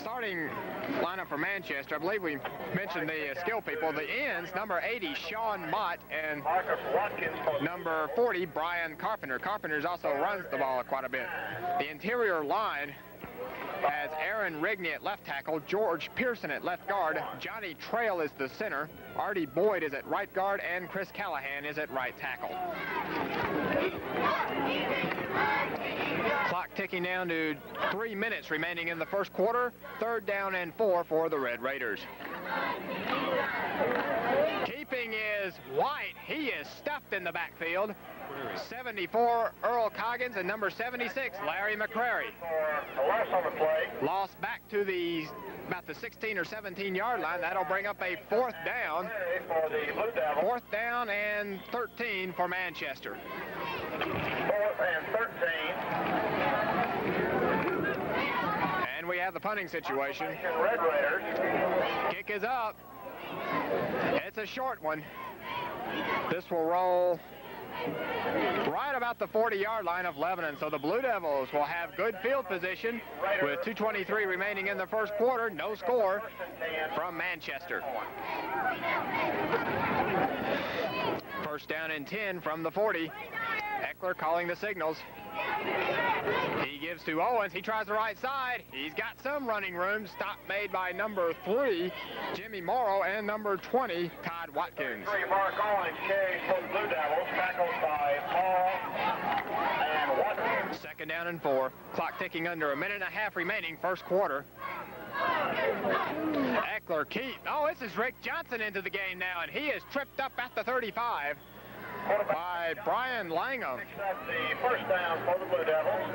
starting lineup for Manchester, I believe we mentioned the skill people. The ends, number 80, Sean Mott, and number 40, Brian Carpenter. Carpenter also runs the ball quite a bit. The interior line has Aaron Rigney at left tackle, George Pearson at left guard, Johnny Trail is the center, Artie Boyd is at right guard, and Chris Callahan is at right tackle. Clock ticking down to 3 minutes remaining in the first quarter. 3rd down and 4 for the Red Raiders. Keeping is White. He is stuffed in the backfield. 74, Earl Coggins, and number 76, Larry McCrary. Lost back to about the 16 or 17 yard line. That'll bring up a 4th down. 4th down and 13 for Manchester. 4th and 13. And we have the punting situation. Red Raiders. Kick is up. It's a short one. This will roll right about the 40-yard line of Lebanon. So the Blue Devils will have good field position with 2:23 remaining in the first quarter. No score from Manchester. 1st down and 10 from the 40. Eckler calling the signals. He gives to Owens. He tries the right side. He's got some running room. Stop made by number 3, Jimmy Morrow, and number 20, Todd Watkins. 3, Mark Owens carries for the Blue Devils, tackled by Paul and Watkins. 2nd down and 4. Clock ticking under a minute and a half remaining, first quarter. Eckler keep. Oh, this is Rick Johnson into the game now, and he is tripped up at the 35. By Brian Langham. The 1st down for the Blue Devils.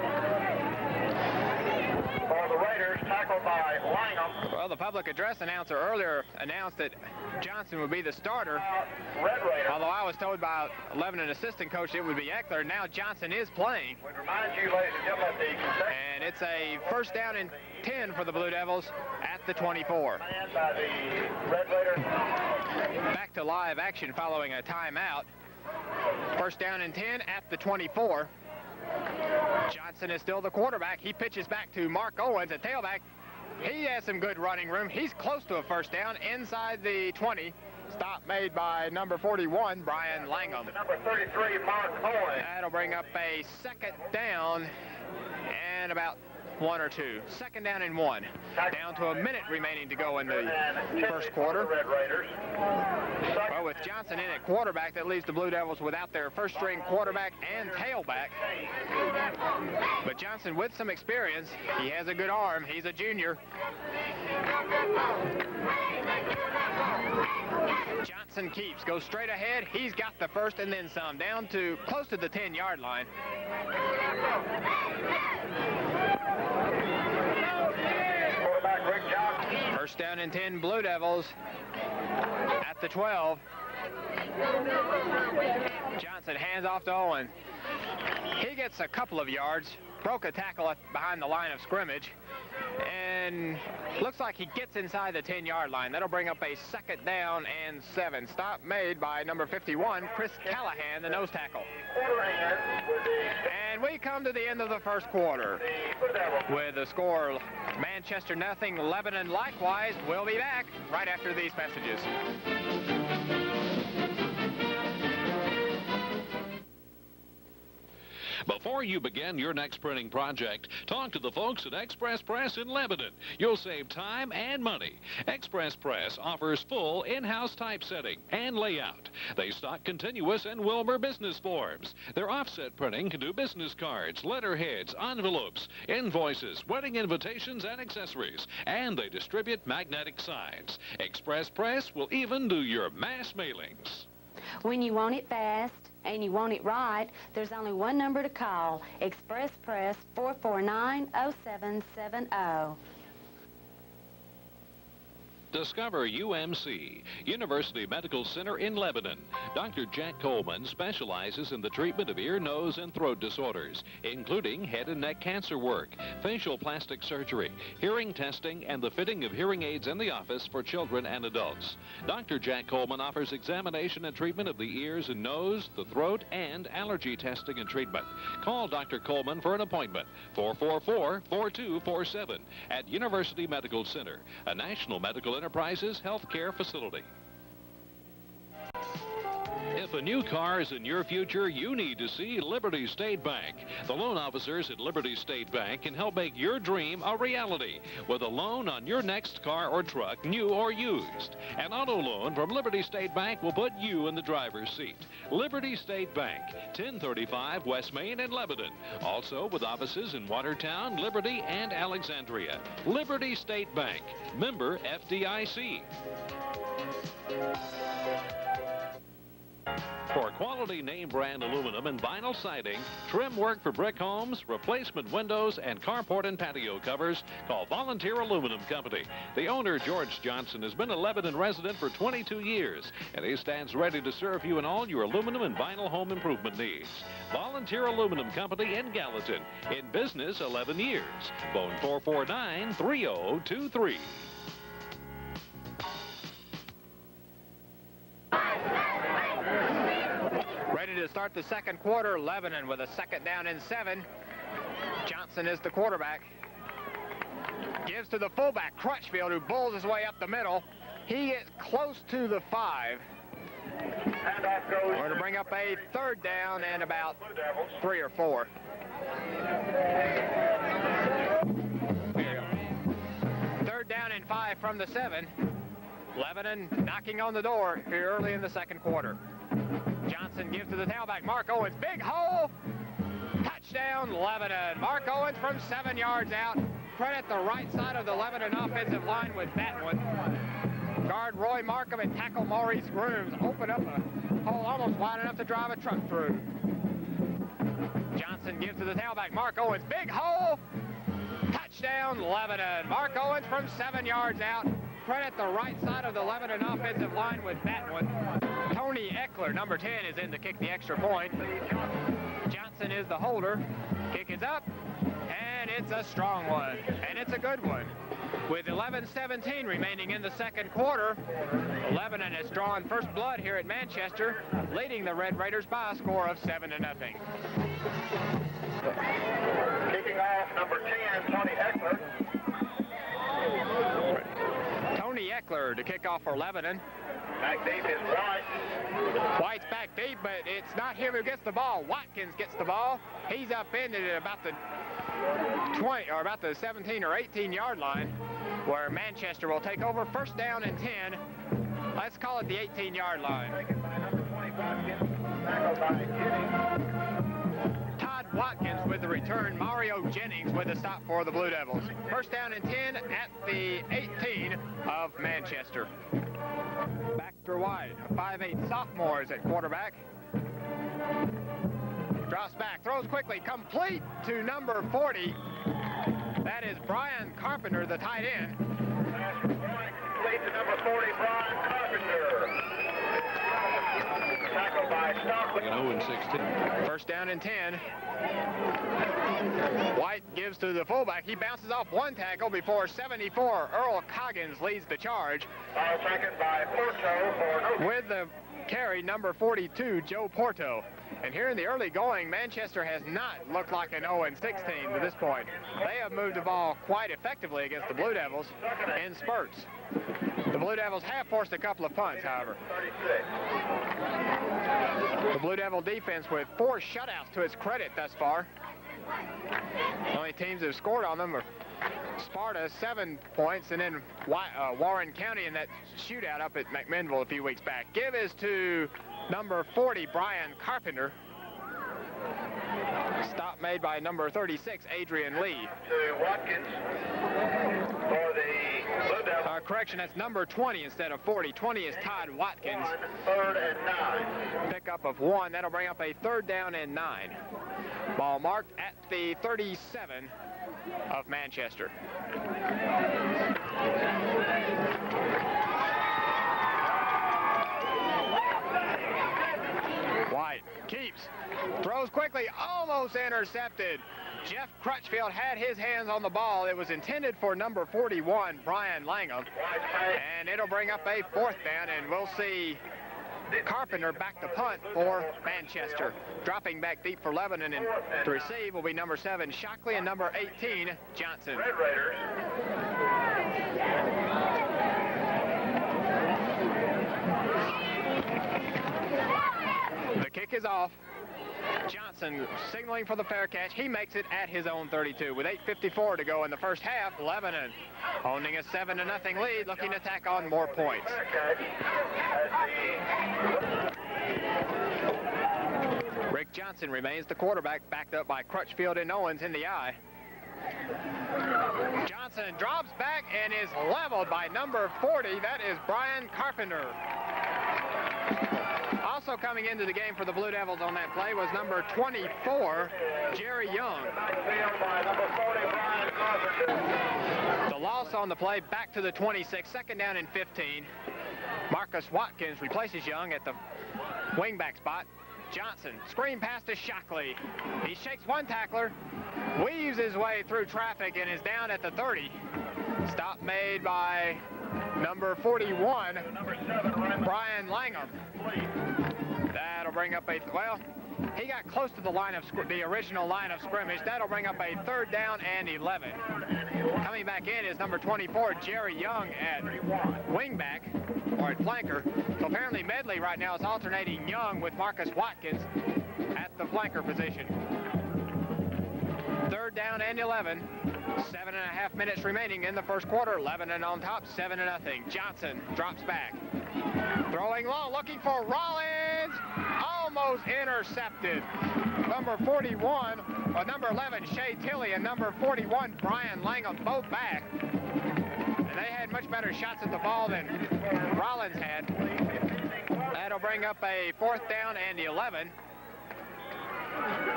For the Raiders, tackled by Langham. Well, the public address announcer earlier announced that Johnson would be the starter. Red Raiders. Although I was told by Lebanon assistant coach it would be Eckler. Now Johnson is playing. We remind you, ladies and gentlemen, the concession. And it's a 1st down and 10 for the Blue Devils at the 24. By the Red Raiders. Back to live action following a timeout. 1st down and 10 at the 24. Johnson is still the quarterback. He pitches back to Mark Owens at tailback. He has some good running room. He's close to a 1st down inside the 20. Stop made by number 41, Brian Langham. Number 33, Mark Owens. That'll bring up a 2nd down and about 1 or 2. 2nd down and 1. Down to a minute remaining to go in the first quarter. Well, with Johnson in at quarterback, that leaves the Blue Devils without their 1st-string quarterback and tailback. But Johnson with some experience. He has a good arm. He's a junior. Johnson keeps, goes straight ahead. He's got the 1st and then some, down to close to the 10-yard line. 1st down and 10, Blue Devils at the 12. Johnson hands off to Owen. He gets a couple of yards, broke a tackle behind the line of scrimmage, and looks like he gets inside the 10-yard line. That'll bring up a 2nd down and 7. Stop made by number 51, Chris Callahan, the nose tackle. And we come to the end of the first quarter with the score Manchester nothing, Lebanon likewise. We'll be back right after these messages. Before you begin your next printing project, talk to the folks at Express Press in Lebanon. You'll save time and money. Express Press offers full in-house typesetting and layout. They stock continuous and Wilbur business forms. Their offset printing can do business cards, letterheads, envelopes, invoices, wedding invitations, and accessories. And they distribute magnetic signs. Express Press will even do your mass mailings. When you want it fast and you want it right, there's only one number to call, Express Press 449-0770. Discover UMC, University Medical Center in Lebanon. Dr. Jack Coleman specializes in the treatment of ear, nose, and throat disorders, including head and neck cancer work, facial plastic surgery, hearing testing, and the fitting of hearing aids in the office for children and adults. Dr. Jack Coleman offers examination and treatment of the ears and nose, the throat, and allergy testing and treatment. Call Dr. Coleman for an appointment, 444-4247, at University Medical Center, a National Medical Enterprises healthcare facility. If a new car is in your future, you need to see Liberty State Bank. The loan officers at Liberty State Bank can help make your dream a reality with a loan on your next car or truck, new or used. An auto loan from Liberty State Bank will put you in the driver's seat. Liberty State Bank, 1035 West Main in Lebanon. Also with offices in Watertown, Liberty, and Alexandria. Liberty State Bank, member FDIC. For quality name brand aluminum and vinyl siding, trim work for brick homes, replacement windows, and carport and patio covers, call Volunteer Aluminum Company. The owner, George Johnson, has been a Lebanon resident for 22 years, and he stands ready to serve you in all your aluminum and vinyl home improvement needs. Volunteer Aluminum Company in Gallatin, in business 11 years. Phone 449-3023. Ready to start the second quarter. Lebanon with a second down and 7. Johnson is the quarterback. Gives to the fullback, Crutchfield, who bulls his way up the middle. He gets close to the 5. We're going to bring up a third down and about 3 or 4. Third down and 5 from the 7. Lebanon knocking on the door here early in the second quarter. Johnson gives to the tailback, Mark Owens, big hole, touchdown Lebanon. Mark Owens from 7 yards out, credit the right side of the Lebanon offensive line with that one. Guard Roy Markham and tackle Maurice Grooms open up a hole almost wide enough to drive a truck through. Johnson gives to the tailback, Mark Owens, big hole, touchdown Lebanon. Mark Owens from 7 yards out, credit the right side of the Lebanon offensive line with that one. Tony Eckler, number 10, is in to kick the extra point. Johnson is the holder. Kick is up, and it's a strong one, and it's a good one. With 11:17 remaining in the second quarter, Lebanon has drawn first blood here at Manchester, leading the Red Raiders by a score of 7-0. Kicking off, number 10, Tony Eckler. Tony Eckler to kick off for Lebanon. Back deep is White. White's back deep, but it's not him who gets the ball. Watkins gets the ball. He's upended at about the 20 or about the 17 or 18 yard line, where Manchester will take over. First down and 10. Let's call it the 18 yard line. Todd Watkins with the return. Mario Jennings with the stop for the Blue Devils. First down and 10 at the 18 of Manchester. Baxter White, a 5'8" sophomore, is at quarterback. Drops back, throws quickly, complete to number 40. That is Brian Carpenter, the tight end. Complete to number 40, Brian Carpenter. Tackled by Stockley. 0-16. First down and 10. White gives to the fullback. He bounces off one tackle before 74. Earl Coggins leads the charge. Second by Porto for With the carry, number 42, Joe Porto. And here in the early going, Manchester has not looked like an 0-16 to this point. They have moved the ball quite effectively against the Blue Devils in spurts. The Blue Devils have forced a couple of punts, however. 36. The Blue Devil defense with 4 shutouts to its credit thus far. The only teams that have scored on them are Sparta, 7 points, and then Warren County in that shootout up at McMinnville a few weeks back. Give is to number 40, Brian Carpenter. Stop made by number 36, Adrian Lee. To Watkins for the Blue Devils. Correction, that's number 20 instead of 40. 20 is Todd Watkins. Third and 9. Pickup of 1. That'll bring up a third down and 9. Ball marked at the 37 of Manchester. White keeps, throws quickly, almost intercepted. Jeff Crutchfield had his hands on the ball. It was intended for number 41, Brian Langham, and it'll bring up a 4th down, and we'll see Carpenter back to punt for Manchester. Dropping back deep for Lebanon and to receive will be number 7, Shockley, and number 18, Johnson. Red Raiders. The kick is off. Johnson signaling for the fair catch. He makes it at his own 32 with 8:54 to go in the first half. Lebanon owning a 7-0 lead, looking to tack on more points. Rick Johnson remains the quarterback, backed up by Crutchfield and Owens in the eye. Johnson drops back and is leveled by number 40. That is Brian Carpenter. Also coming into the game for the Blue Devils on that play was number 24, Jerry Young. The loss on the play back to the 26, 2nd down and 15. Marcus Watkins replaces Young at the wingback spot. Johnson, screen pass to Shockley. He shakes one tackler, weaves his way through traffic, and is down at the 30. Stop made by number 41, Brian Langham. That'll bring up a, well, he got close to the line of the original line of scrimmage. That'll bring up a 3rd down and 11. Coming back in is number 24, Jerry Young at wingback, or at flanker. So apparently Medley right now is alternating Young with Marcus Watkins at the flanker position. 3rd down and 11. 7.5 minutes remaining in the first quarter. Lebanon on top, 7-0. Johnson drops back. Throwing low, looking for Rollins. Almost intercepted. Number 41, or number 11, Shea Tilley, and number 41, Brian Langham, both back. And they had much better shots at the ball than Rollins had. That'll bring up a 4th down and 11.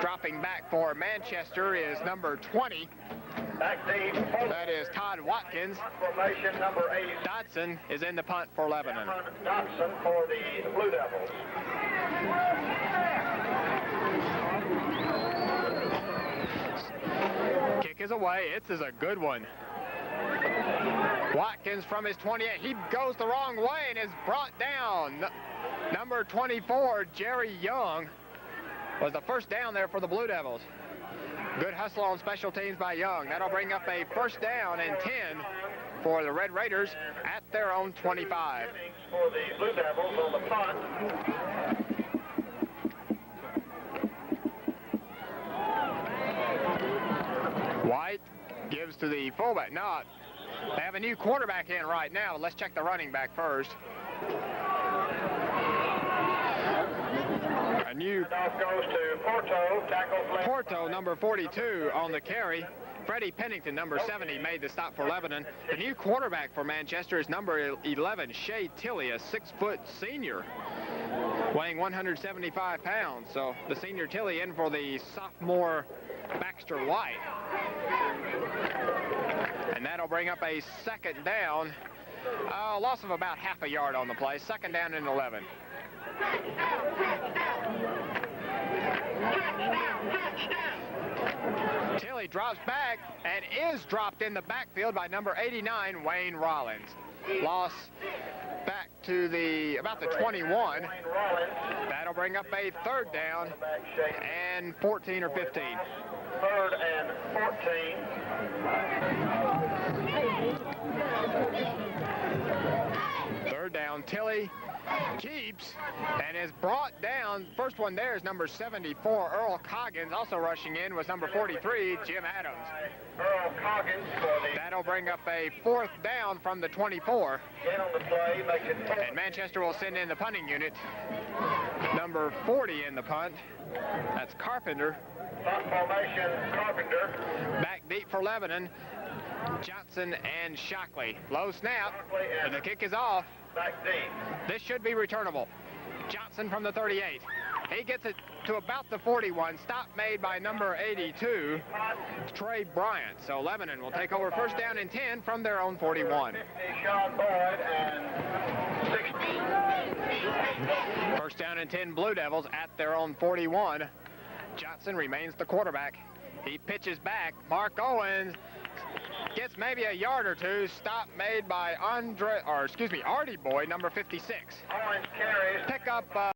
Dropping back for Manchester is number 20. That is Todd Watkins. Formation number 8. Dodson is in the punt for Lebanon. Dodson for the Blue Devils. Kick is away. It's a good one. Watkins from his 28. He goes the wrong way and is brought down. Number 24, Jerry Young, was the first down there for the Blue Devils. Good hustle on special teams by Young. That'll bring up a 1st down and 10 for the Red Raiders at their own 25. For the Blue Devils on the punt. White gives to the fullback. No, they have a new quarterback in right now. Let's check the running back first. A new Goes to Porto, tackles Porto, number 42 on the carry. Freddie Pennington, number 70, made the stop for Lebanon. The new quarterback for Manchester is number 11, Shea Tilley, a 6-foot senior, weighing 175 pounds. So the senior Tilley in for the sophomore Baxter White. And that'll bring up a 2nd down. A loss of about half a yard on the play. 2nd down and 11. Tilley drops back and is dropped in the backfield by number 89, Wayne Rollins. Loss back to about the 21. That'll bring up a 3rd down and 14 or 15. 3rd and 14. 3rd down, Tilley keeps and is brought down. First one there is number 74, Earl Coggins. Also rushing in was number 43, Jim Adams. Earl Coggins for the... That'll bring up a 4th down from the 24. Again on the play, makes it... And Manchester will send in the punting unit. Number 40 in the punt. That's Carpenter. Punt formation, Carpenter. Back deep for Lebanon. Johnson and Shockley. Low snap, and the kick is off. Back deep. This should be returnable. Johnson from the 38. He gets it to about the 41. Stop made by number 82, Trey Bryant. So Lebanon will take over first down and 10 from their own 41. 50, Sean Boyd, and 60. First down and 10 Blue Devils at their own 41. Johnson remains the quarterback. He pitches back. Mark Owens gets maybe a yard or two. Stop made by Artie Boyd, number 56. Owens carries. Pick up